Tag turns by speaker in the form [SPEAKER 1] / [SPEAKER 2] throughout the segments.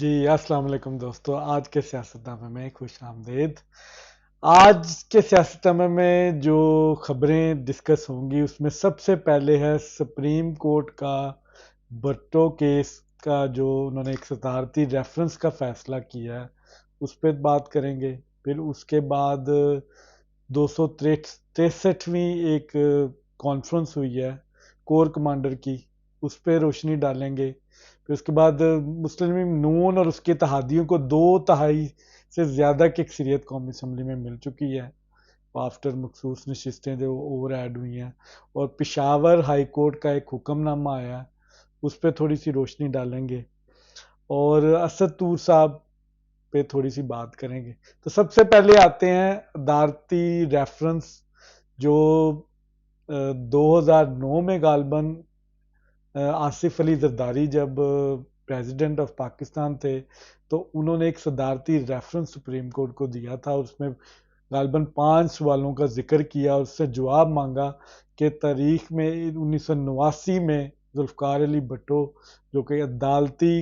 [SPEAKER 1] جی السلام علیکم دوستو، آج کے سیاست نامے میں خوش آمدید۔ آج کے سیاست نامے میں جو خبریں ڈسکس ہوں گی اس میں سب سے پہلے ہے سپریم کورٹ کا بھٹو کیس کا، جو انہوں نے ایک صدارتی ریفرنس کا فیصلہ کیا ہے اس پہ بات کریں گے۔ پھر اس کے بعد 263ویں ایک کانفرنس ہوئی ہے کور کمانڈر کی، اس پہ روشنی ڈالیں گے۔ پھر اس کے بعد مسلم لیگ نون اور اس کے اتحادیوں کو 2/3 سے زیادہ کی اکثریت قومی اسمبلی میں مل چکی ہے آفٹر مخصوص نشستیں جو اوور ایڈ ہوئی ہیں، اور پشاور ہائی کورٹ کا ایک حکم نامہ آیا ہے، اس پہ تھوڑی سی روشنی ڈالیں گے، اور اسد طور صاحب پہ تھوڑی سی بات کریں گے۔ تو سب سے پہلے آتے ہیں عدالتی ریفرنس، جو 2009 میں غالباً آصف علی زرداری جب پریزیڈنٹ آف پاکستان تھے تو انہوں نے ایک صدارتی ریفرنس سپریم کورٹ کو دیا تھا، اس میں غالباً 5 سوالوں کا ذکر کیا اور اس سے جواب مانگا کہ تاریخ میں 1989 میں ذوالفقار علی بھٹو جو کہ عدالتی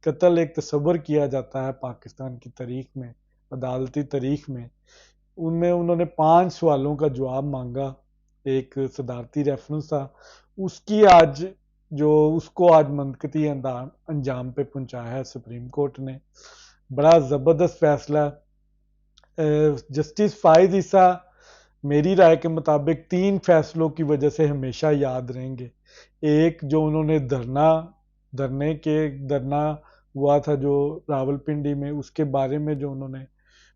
[SPEAKER 1] قتل ایک تصور کیا جاتا ہے پاکستان کی تاریخ میں، عدالتی تاریخ میں، ان میں انہوں نے 5 سوالوں کا جواب مانگا، ایک صدارتی ریفرنس تھا، اس کی آج اس کو آج منطقی انجام پہ پہنچایا ہے سپریم کورٹ نے۔ بڑا زبردست فیصلہ جسٹس فائز عیسیٰ میری رائے کے مطابق 3 فیصلوں کی وجہ سے ہمیشہ یاد رہیں گے۔ ایک جو انہوں نے دھرنا ہوا تھا جو راولپنڈی میں، اس کے بارے میں جو انہوں نے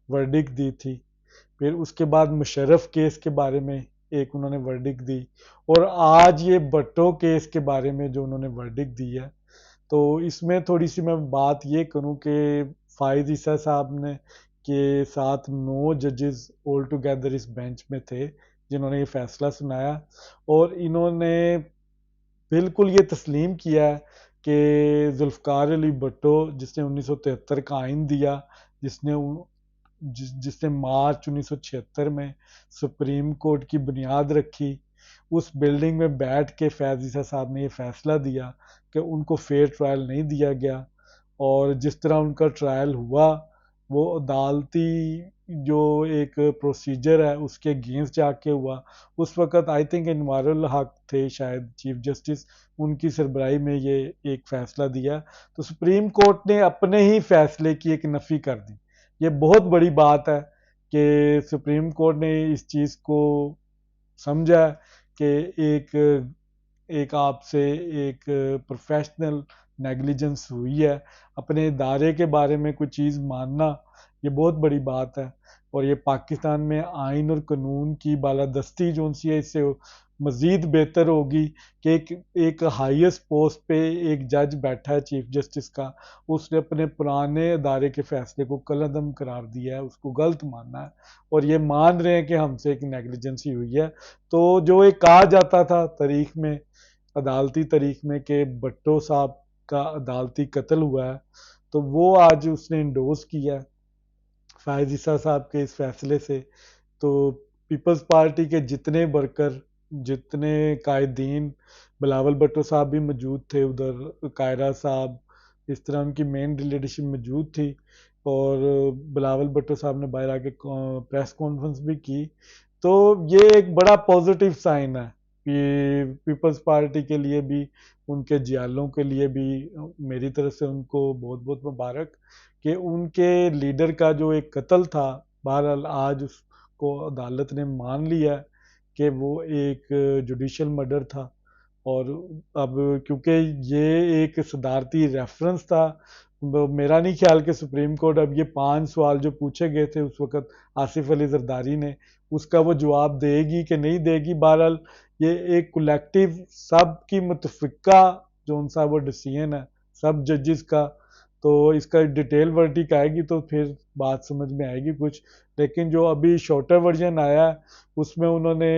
[SPEAKER 1] ورڈکٹ دی تھی، پھر اس کے بعد مشرف کیس کے بارے میں ایک انہوں نے ورڈکٹ دی، اور آج یہ بھٹو کیس کے بارے میں جو انہوں نے ورڈکٹ دی ہے۔ تو اس میں تھوڑی سی میں بات یہ کروں کہ فائز عیسیٰ صاحب نے کے ساتھ 9 ججز آل ٹوگیدر اس بینچ میں تھے جنہوں نے یہ فیصلہ سنایا، اور انہوں نے بالکل یہ تسلیم کیا ہے کہ ذوالفقار علی بھٹو جس نے 1973 کا آئین دیا، جس نے مارچ 1976 میں سپریم کورٹ کی بنیاد رکھی، اس بلڈنگ میں بیٹھ کے فیض عیسیٰ صاحب نے یہ فیصلہ دیا کہ ان کو فیئر ٹرائل نہیں دیا گیا، اور جس طرح ان کا ٹرائل ہوا وہ عدالتی جو ایک پروسیجر ہے اس کے اگینسٹ جا کے ہوا۔ اس وقت آئی تھنک انوار الحق تھے شاید چیف جسٹس، ان کی سربراہی میں یہ ایک فیصلہ دیا، تو سپریم کورٹ نے اپنے ہی فیصلے کی ایک نفی کر دی۔ یہ بہت بڑی بات ہے کہ سپریم کورٹ نے اس چیز کو سمجھا کہ ایک آپ سے ایک پروفیشنل نیگلیجنس ہوئی ہے، اپنے ادارے کے بارے میں کوئی چیز ماننا یہ بہت بڑی بات ہے، اور یہ پاکستان میں آئین اور قانون کی بالادستی جو سی ہے اس سے مزید بہتر ہوگی کہ ایک ہائیسٹ پوسٹ پہ ایک جج بیٹھا ہے چیف جسٹس کا، اس نے اپنے پرانے ادارے کے فیصلے کو کالعدم قرار دیا ہے، اس کو غلط ماننا ہے، اور یہ مان رہے ہیں کہ ہم سے ایک نیگلیجنسی ہوئی ہے۔ تو جو ایک کہا جاتا تھا تاریخ میں، عدالتی تاریخ میں، کہ بھٹو صاحب کا عدالتی قتل ہوا ہے، تو وہ آج اس نے انڈوز کیا ہے فائز عیسیٰ صاحب کے اس فیصلے سے۔ تو پیپلز پارٹی کے جتنے ورکر، جتنے قائدین، بلاول بھٹو صاحب بھی موجود تھے ادھر، قائرہ صاحب، اس طرح ان کی مین لیڈرشپ موجود تھی، اور بلاول بھٹو صاحب نے باہر آ کے پریس کانفرنس بھی کی، تو یہ ایک بڑا پازیٹیو سائن ہے پیپلز پارٹی کے لیے بھی، ان کے جیالوں کے لیے بھی۔ میری طرف سے ان کو بہت بہت مبارک کہ ان کے لیڈر کا جو ایک قتل تھا، بہرحال آج اس کو عدالت نے مان لیا کہ وہ ایک جوڈیشل مرڈر تھا، اور اب کیونکہ یہ ایک صدارتی ریفرنس تھا، میرا نہیں خیال کہ سپریم کورٹ اب یہ 5 سوال جو پوچھے گئے تھے اس وقت آصف علی زرداری نے، اس کا وہ جواب دے گی کہ نہیں دے گی۔ بہرحال یہ ایک کولیکٹیو سب کی متفقہ جو ان سا وہ ڈیسیژن ہے سب ججز کا، تو اس کا ڈیٹیل ورڈکٹ آئے گی تو پھر بات سمجھ میں آئے گی کچھ، لیکن جو ابھی شارٹر ورژن آیا ہے اس میں انہوں نے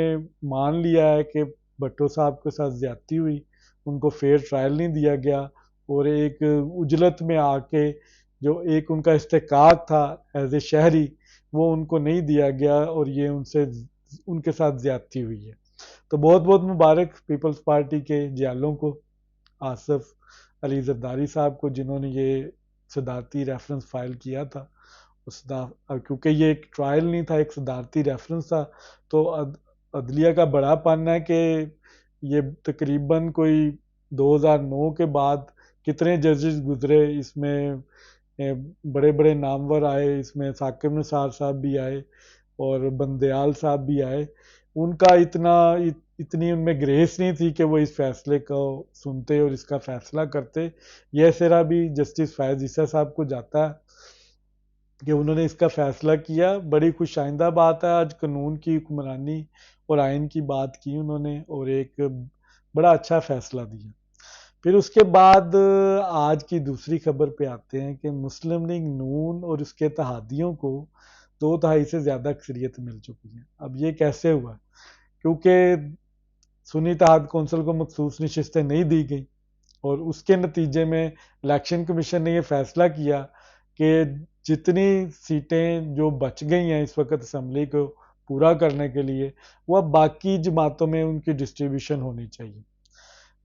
[SPEAKER 1] مان لیا ہے کہ بھٹو صاحب کے ساتھ زیادتی ہوئی، ان کو فیئر ٹرائل نہیں دیا گیا، اور ایک اجلت میں آ کے جو ایک ان کا استحقاق تھا ایز اے شہری وہ ان کو نہیں دیا گیا، اور یہ ان کے ساتھ زیادتی ہوئی ہے۔ تو بہت بہت مبارک پیپلز پارٹی کے جیالوں کو، آصف علی زرداری صاحب کو، جنہوں نے یہ صدارتی ریفرنس فائل کیا تھا. کیونکہ یہ ایک ٹرائل نہیں تھا، ایک صدارتی ریفرنس تھا، تو عدلیہ کا بڑا پن ہے کہ یہ تقریباً کوئی 2009 کے بعد کتنے ججز گزرے، اس میں بڑے بڑے نامور آئے، اس میں ثاقب نثار صاحب بھی آئے اور بندیال صاحب بھی آئے. ان کا اتنی ان میں گریس نہیں تھی کہ وہ اس فیصلے کو سنتے اور اس کا فیصلہ کرتے. یہ سرا بھی جسٹس فیض عیسیٰ صاحب کو جاتا ہے کہ انہوں نے اس کا فیصلہ کیا. بڑی خوش آئندہ بات ہے، آج قانون کی حکمرانی اور آئین کی بات کی انہوں نے اور ایک بڑا اچھا فیصلہ دیا. پھر اس کے بعد آج کی دوسری خبر پہ آتے ہیں کہ مسلم لیگ نون اور اس کے اتحادیوں کو 2/3 سے زیادہ اکثریت مل چکی ہے. اب یہ کیسے ہوا؟ کیونکہ سنی اتحاد کونسل کو مخصوص نشستیں نہیں دی گئی اور اس کے نتیجے میں الیکشن کمیشن نے یہ فیصلہ کیا کہ جتنی سیٹیں جو بچ گئی ہیں اس وقت اسمبلی کو پورا کرنے کے لیے، وہ اب باقی جماعتوں میں ان کی ڈسٹریبیوشن ہونی چاہیے.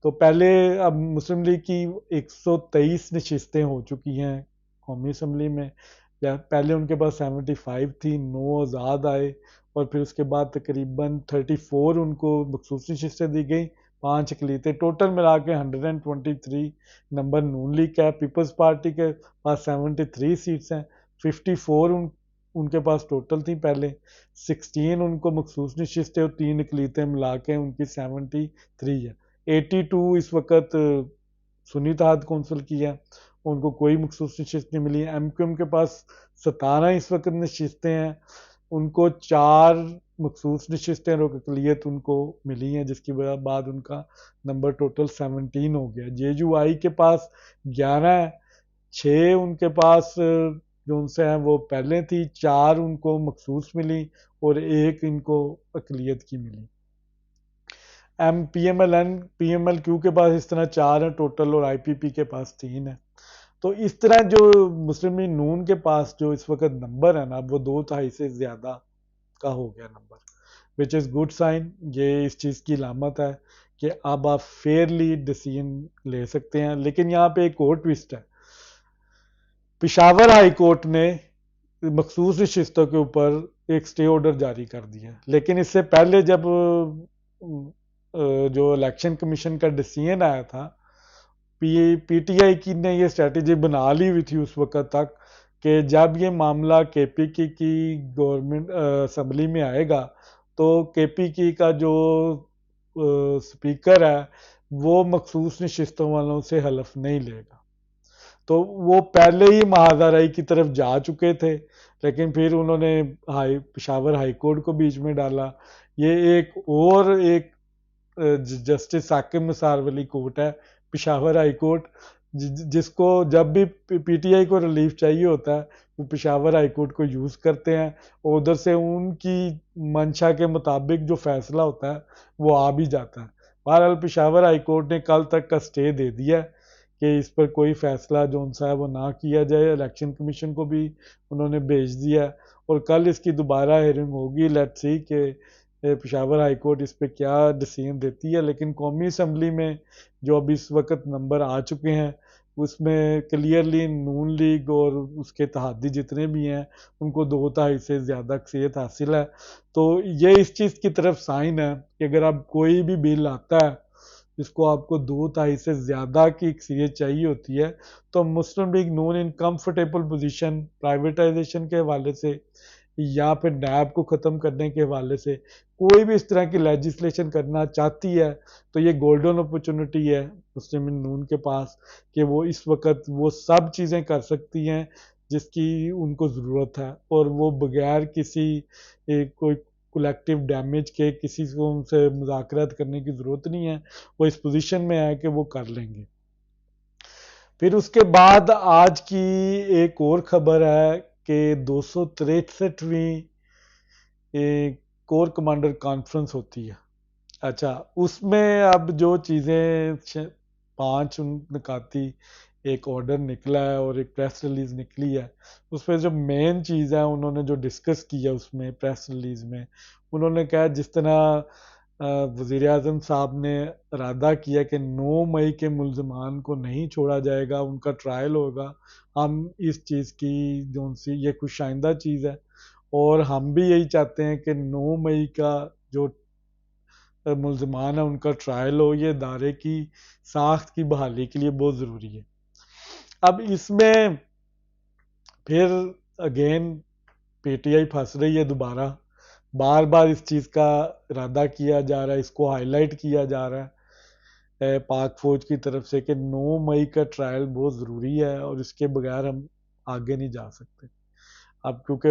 [SPEAKER 1] تو پہلے اب مسلم لیگ کی 123 نشستیں ہو چکی ہیں قومی اسمبلی میں. پہلے ان کے پاس 75 تھی، 9 آزاد آئے اور پھر اس کے بعد تقریباً 34 ان کو مخصوص نشستیں دی گئیں، 5 اقلیتیں. ٹوٹل ملا کے 123 نمبر نون لیگ کا ہے. پیپلز پارٹی کے پاس 73 سیٹس ہیں، 54 ان کے پاس ٹوٹل تھیں پہلے، 16 ان کو مخصوص نشستیں اور 3 اقلیتیں ملا کے ان کی 73 ہے. 82 اس وقت سنی اتحاد کونسل کی ہے، ان کو کوئی مخصوص نشست نہیں ملی. ایم کیو ایم کے پاس 17 اس وقت نشستیں ہیں، ان کو 4 مخصوص نشستیں اور اقلیت ان کو ملی ہیں، جس کی بعد ان کا نمبر ٹوٹل 17 ہو گیا. جے یو آئی کے پاس 11 ہے، 6 ان کے پاس جو ان سے ہیں وہ پہلے تھی، 4 ان کو مخصوص ملی اور 1 ان کو اقلیت کی ملی. پی ایم ایل کیو کے پاس اس طرح 4 ہیں ٹوٹل اور آئی پی پی کے پاس 3 ہیں. تو اس طرح جو مسلم لیگ نون کے پاس جو اس وقت نمبر ہے نا، وہ 2/3 سے زیادہ کا ہو گیا number, which is good sign. یہ اس چیز کی علامت ہے کہ اب آپ فیئرلی ڈیسیژن لے سکتے ہیں. لیکن یہاں پہ ایک اور ٹوسٹ ہے. پشاور ہائی کورٹ نے مخصوص نشستوں کے اوپر ایک سٹے آرڈر جاری کر دیا، لیکن اس سے پہلے جب جو الیکشن کمیشن کا ڈیسیژن آیا تھا، پی ٹی آئی کی نے یہ اسٹریٹجی بنا لی ہوئی تھی اس وقت تک کہ جب یہ معاملہ کے پی کی گورنمنٹ اسمبلی میں آئے گا تو کے پی کی کا جو سپیکر ہے وہ مخصوص نشستوں والوں سے حلف نہیں لے گا. تو وہ پہلے ہی محاذہ رائی کی طرف جا چکے تھے، لیکن پھر انہوں نے پشاور ہائی کورٹ کو بیچ میں ڈالا. یہ ایک جسٹس ثاقب نثار والی کورٹ ہے پشاور ہائی کورٹ، جس کو جب بھی پی ٹی آئی کو ریلیف چاہیے ہوتا ہے وہ پشاور ہائی کورٹ کو یوز کرتے ہیں اور ادھر سے ان کی منشا کے مطابق جو فیصلہ ہوتا ہے وہ آ بھی جاتا ہے. بہرحال پشاور ہائی کورٹ نے کل تک کا سٹے دے دیا کہ اس پر کوئی فیصلہ جو ان ہے وہ نہ کیا جائے. الیکشن کمیشن کو بھی انہوں نے بھیج دیا اور کل اس کی دوبارہ ہیئرنگ ہوگی. لیٹ سی کہ پشاور ہائی کورٹ اس پہ کیا ڈیسیژن دیتی ہے. لیکن قومی اسمبلی میں جو اب اس وقت نمبر آ چکے ہیں اس میں کلیئرلی نون لیگ اور اس کے اتحادی جتنے بھی ہیں ان کو 2/3 سے زیادہ اکثریت حاصل ہے. تو یہ اس چیز کی طرف سائن ہے کہ اگر اب کوئی بھی بل آتا ہے جس کو آپ کو 2/3 سے زیادہ کی اکثریت چاہیے ہوتی ہے تو مسلم league known in comfortable position privatisation کے حوالے سے یا پھر نیب کو ختم کرنے کے حوالے سے کوئی بھی اس طرح کی لیجسلیشن کرنا چاہتی ہے تو یہ گولڈن اپرچونٹی ہے مسلم لیگ نون کے پاس کہ وہ اس وقت وہ سب چیزیں کر سکتی ہیں جس کی ان کو ضرورت ہے اور وہ بغیر کسی کوئی کولیکٹیو ڈیمیج کے کسی کو ان سے مذاکرات کرنے کی ضرورت نہیں ہے. وہ اس پوزیشن میں ہے کہ وہ کر لیں گے. پھر اس کے بعد آج کی ایک اور خبر ہے کہ 263ویں کور کمانڈر کانفرنس ہوتی ہے. اچھا، اس میں اب جو چیزیں 5 نکاتی ایک آرڈر نکلا ہے اور ایک پریس ریلیز نکلی ہے، اس میں جو مین چیز ہے انہوں نے جو ڈسکس کیا اس میں پریس ریلیز میں انہوں نے کہا جس طرح وزیر اعظم صاحب نے ارادہ کیا کہ 9 مئی کے ملزمان کو نہیں چھوڑا جائے گا، ان کا ٹرائل ہوگا. ہم اس چیز کی جو سی یہ خوش آئندہ چیز ہے، اور ہم بھی یہی چاہتے ہیں کہ 9 مئی کا جو ملزمان ہیں ان کا ٹرائل ہو. یہ ادارے کی ساخت کی بحالی کے لیے بہت ضروری ہے. اب اس میں پھر اگین پی ٹی آئی پھنس رہی ہے دوبارہ، بار بار اس چیز کا ارادہ کیا جا رہا ہے، اس کو ہائی لائٹ کیا جا رہا ہے پاک فوج کی طرف سے کہ 9 مئی کا ٹرائل بہت ضروری ہے اور اس کے بغیر ہم آگے نہیں جا سکتے. اب کیونکہ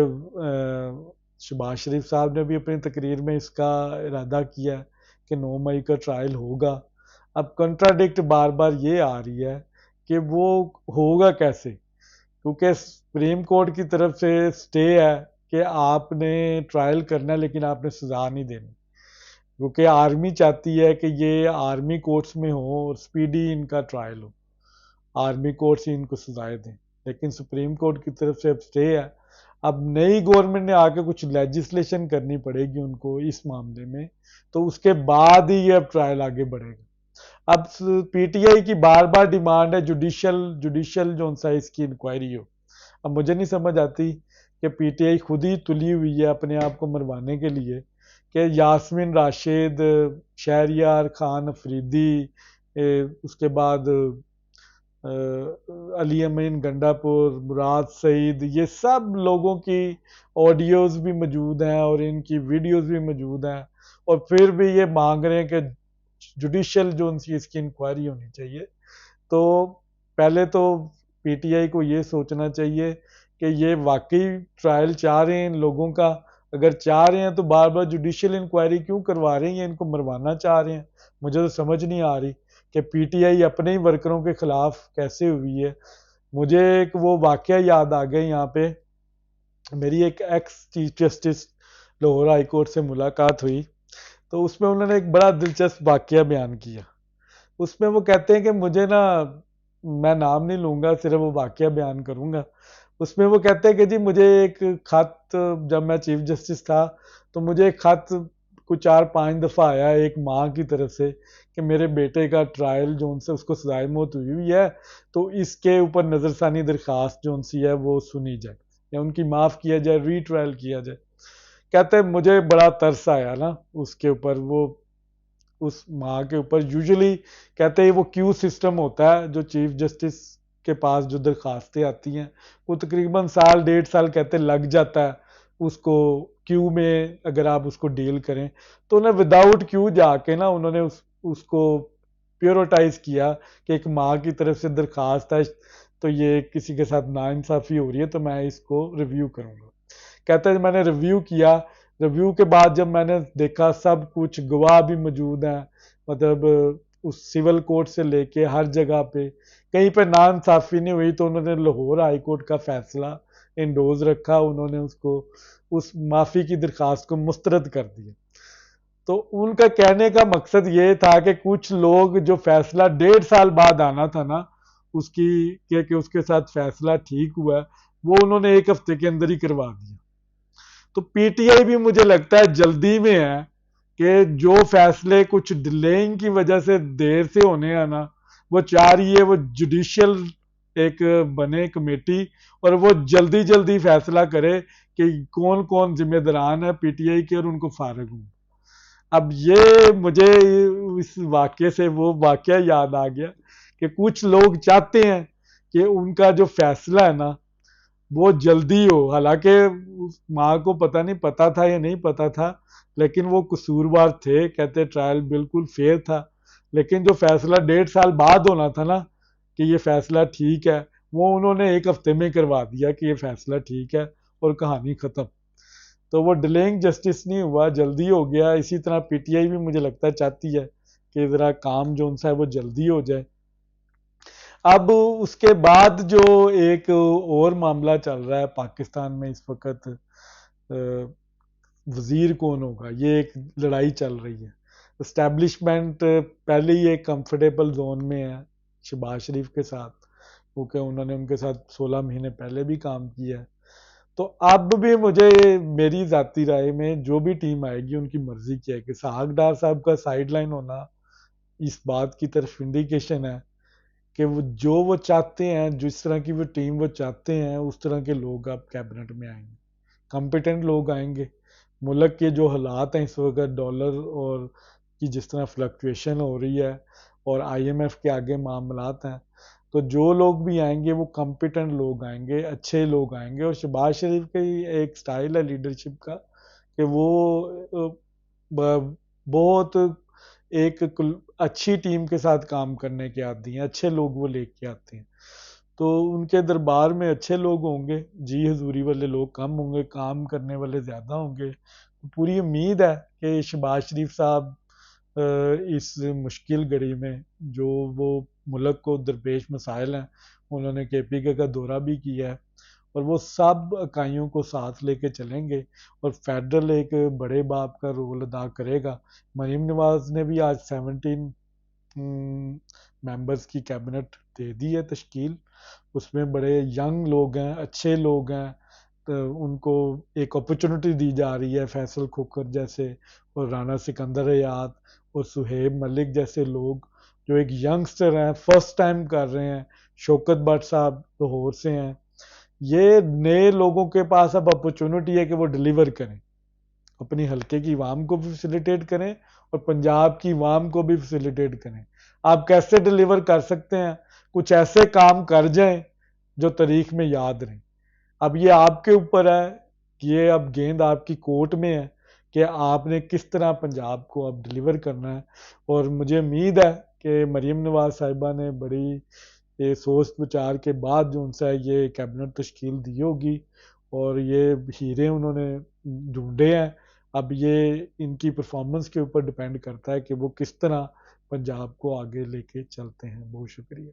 [SPEAKER 1] شہباز شریف صاحب نے بھی اپنی تقریر میں اس کا ارادہ کیا کہ 9 مئی کا ٹرائل ہوگا. اب کنٹراڈکٹ بار بار یہ آ رہی ہے کہ وہ ہوگا کیسے، کیونکہ سپریم کورٹ کی طرف سے سٹے ہے کہ آپ نے ٹرائل کرنا ہے لیکن آپ نے سزا نہیں دینی، کیونکہ آرمی چاہتی ہے کہ یہ آرمی کورٹس میں ہو اور سپیڈی ان کا ٹرائل ہو، آرمی کورٹس ہی ان کو سزائیں دیں. لیکن سپریم کورٹ کی طرف سے اب سٹے ہے. اب نئی گورنمنٹ نے آ کے کچھ لیجسلیشن کرنی پڑے گی ان کو اس معاملے میں، تو اس کے بعد ہی یہ اب ٹرائل آگے بڑھے گا. اب پی ٹی آئی کی بار بار ڈیمانڈ ہے جوڈیشل جو سا اس کی انکوائری ہو. اب مجھے نہیں سمجھ آتی کہ پی ٹی آئی خود ہی تلی ہوئی ہے اپنے آپ کو مروانے کے لیے کہ یاسمین راشد، شہریار خان افریدی، اس کے بعد علی امین گنڈا پور، مراد سعید، یہ سب لوگوں کی آڈیوز بھی موجود ہیں اور ان کی ویڈیوز بھی موجود ہیں، اور پھر بھی یہ مانگ رہے ہیں کہ جوڈیشل جو اس کی انکوائری ہونی چاہیے. تو پہلے تو پی ٹی آئی کو یہ سوچنا چاہیے کہ یہ واقعی ٹرائل چاہ رہے ہیں ان لوگوں کا. اگر چاہ رہے ہیں تو بار بار جوڈیشل انکوائری کیوں کروا رہے ہیں، ان کو مروانا چاہ رہے ہیں. مجھے تو سمجھ نہیں آ رہی کہ پی ٹی آئی اپنے ہی ورکروں کے خلاف کیسے ہوئی ہے. مجھے ایک وہ واقعہ یاد آ گیا، یہاں پہ میری ایک x chief justice Lahore high court سے ملاقات ہوئی، تو اس میں انہوں نے ایک بڑا دلچسپ واقعہ بیان کیا. اس میں وہ کہتے ہیں کہ مجھے نا، میں نام نہیں لوں گا، صرف وہ واقعہ بیان کروں گا. اس میں وہ کہتے ہیں کہ جی مجھے ایک خط، جب میں چیف جسٹس تھا تو مجھے ایک خط کچھ 4-5 دفعہ آیا ایک ماں کی طرف سے کہ میرے بیٹے کا ٹرائل جو ان سے اس کو سزائے موت ہوئی ہے، تو اس کے اوپر نظر ثانی درخواست جو ان سی ہے وہ سنی جائے یا ان کی معاف کیا جائے، ری ٹرائل کیا جائے. کہتے ہیں مجھے بڑا ترس آیا نا اس کے اوپر، وہ اس ماں کے اوپر. یوزلی کہتے ہیں وہ کیو سسٹم ہوتا ہے جو چیف جسٹس کے پاس جو درخواستیں آتی ہیں، وہ تقریباً 1.5 سال کہتے لگ جاتا ہے اس کو کیو میں. اگر آپ اس کو ڈیل کریں تو انہیں وداؤٹ کیو جا کے نا انہوں نے اس کو پیورٹائز کیا کہ ایک ماں کی طرف سے درخواست ہے تو یہ کسی کے ساتھ ناانصافی ہو رہی ہے تو میں اس کو ریویو کروں گا. کہتا ہے میں نے ریویو کیا، ریویو کے بعد جب میں نے دیکھا سب کچھ گواہ بھی موجود ہیں، مطلب اس سول کورٹ سے لے کے ہر جگہ پہ کہیں پہ ناانصافی نہیں ہوئی، تو انہوں نے لاہور ہائی کورٹ کا فیصلہ انڈوز رکھا، انہوں نے اس کو اس معافی کی درخواست کو مسترد کر دیا. تو ان کا کہنے کا مقصد یہ تھا کہ کچھ لوگ جو فیصلہ 1.5 سال بعد آنا تھا نا اس کی کہ اس کے ساتھ فیصلہ ٹھیک ہوا ہے، وہ انہوں نے 1 ہفتے کے اندر ہی کروا دیا. تو پی ٹی آئی بھی مجھے لگتا ہے جلدی میں ہے کہ جو فیصلے کچھ ڈیلیئنگ کی وجہ سے دیر سے ہونے ہیں نا، وہ چاہ رہی ہے وہ جوڈیشل ایک بنے کمیٹی اور وہ جلدی جلدی فیصلہ کرے کہ کون کون ذمہ داران ہے پی ٹی آئی کے اور ان کو فارغ ہوں. اب یہ مجھے اس واقعے سے وہ واقعہ یاد آ گیا کہ کچھ لوگ چاہتے ہیں کہ ان کا جو فیصلہ ہے نا وہ جلدی ہو، حالانکہ اس ماں کو پتہ نہیں پتا تھا یا نہیں پتا تھا، لیکن وہ قصوروار تھے. کہتے ٹرائل بالکل فیئر تھا، لیکن جو فیصلہ 1.5 سال بعد ہونا تھا نا کہ یہ فیصلہ ٹھیک ہے، وہ انہوں نے 1 ہفتے میں کروا دیا کہ یہ فیصلہ ٹھیک ہے اور کہانی ختم. تو وہ ڈیلینگ جسٹس نہیں ہوا، جلدی ہو گیا. اسی طرح پی ٹی آئی بھی مجھے لگتا ہے چاہتی ہے کہ ذرا کام جو ان سے ہے وہ جلدی ہو جائے. اب اس کے بعد جو ایک اور معاملہ چل رہا ہے پاکستان میں اس وقت، وزیر کون ہوگا، یہ ایک لڑائی چل رہی ہے. اسٹیبلشمنٹ پہلے ہی ایک کمفرٹیبل زون میں ہے شہباز شریف کے ساتھ، کیونکہ انہوں نے ان کے ساتھ 16 مہینے پہلے بھی کام کیا ہے. تو اب بھی مجھے میری ذاتی رائے میں جو بھی ٹیم آئے گی ان کی مرضی کی ہے کہ سہاگ ڈار صاحب کا سائیڈ لائن ہونا اس بات کی طرف انڈیکیشن ہے کہ وہ چاہتے ہیں، جس طرح کی وہ ٹیم وہ چاہتے ہیں اس طرح کے لوگ اب کیبنٹ میں آئیں گے، کمپیٹنٹ لوگ آئیں گے۔ ملک کے جو حالات ہیں اس وقت ڈالر اور کی جس طرح فلکچویشن ہو رہی ہے اور آئی ایم ایف کے آگے معاملات ہیں، تو جو لوگ بھی آئیں گے وہ کمپیٹنٹ لوگ آئیں گے، اچھے لوگ آئیں گے۔ اور شہباز شریف کا ایک سٹائل ہے لیڈرشپ کا کہ وہ بہت ایک اچھی ٹیم کے ساتھ کام کرنے کے عادی ہیں، اچھے لوگ وہ لے کے آتے ہیں، تو ان کے دربار میں اچھے لوگ ہوں گے، جی حضوری والے لوگ کم ہوں گے، کام کرنے والے زیادہ ہوں گے۔ پوری امید ہے کہ شہباز شریف صاحب اس مشکل گھڑی میں جو وہ ملک کو درپیش مسائل ہیں، انہوں نے کے پی کے کا دورہ بھی کیا ہے اور وہ سب اکائیوں کو ساتھ لے کے چلیں گے اور فیڈرل ایک بڑے باپ کا رول ادا کرے گا۔ مریم نواز نے بھی آج 17 ممبرز کی کیبنٹ دے دی ہے تشکیل، اس میں بڑے ینگ لوگ ہیں، اچھے لوگ ہیں، تو ان کو ایک اپرچونٹی دی جا رہی ہے، فیصل کھوکھر جیسے اور رانا سکندر حیات اور سہیب ملک جیسے لوگ جو ایک ینگسٹر ہیں، فرسٹ ٹائم کر رہے ہیں، شوکت بٹ صاحب لاہور سے ہیں۔ یہ نئے لوگوں کے پاس اب اپرچونٹی ہے کہ وہ ڈیلیور کریں، اپنی حلقے کی عوام کو بھی فیسیلیٹیٹ کریں اور پنجاب کی عوام کو بھی فیسیلیٹیٹ کریں۔ آپ کیسے ڈیلیور کر سکتے ہیں؟ کچھ ایسے کام کر جائیں جو تاریخ میں یاد رہیں۔ اب یہ آپ کے اوپر ہے، یہ اب گیند آپ کی کورٹ میں ہے کہ آپ نے کس طرح پنجاب کو اب ڈیلیور کرنا ہے۔ اور مجھے امید ہے کہ مریم نواز صاحبہ نے بڑی سوچ وچار کے بعد جو ان سے یہ کیبنٹ تشکیل دی ہوگی اور یہ ہیرے انہوں نے ڈھونڈے ہیں، اب یہ ان کی پرفارمنس کے اوپر ڈیپینڈ کرتا ہے کہ وہ کس طرح پنجاب کو آگے لے کے چلتے ہیں۔ بہت شکریہ۔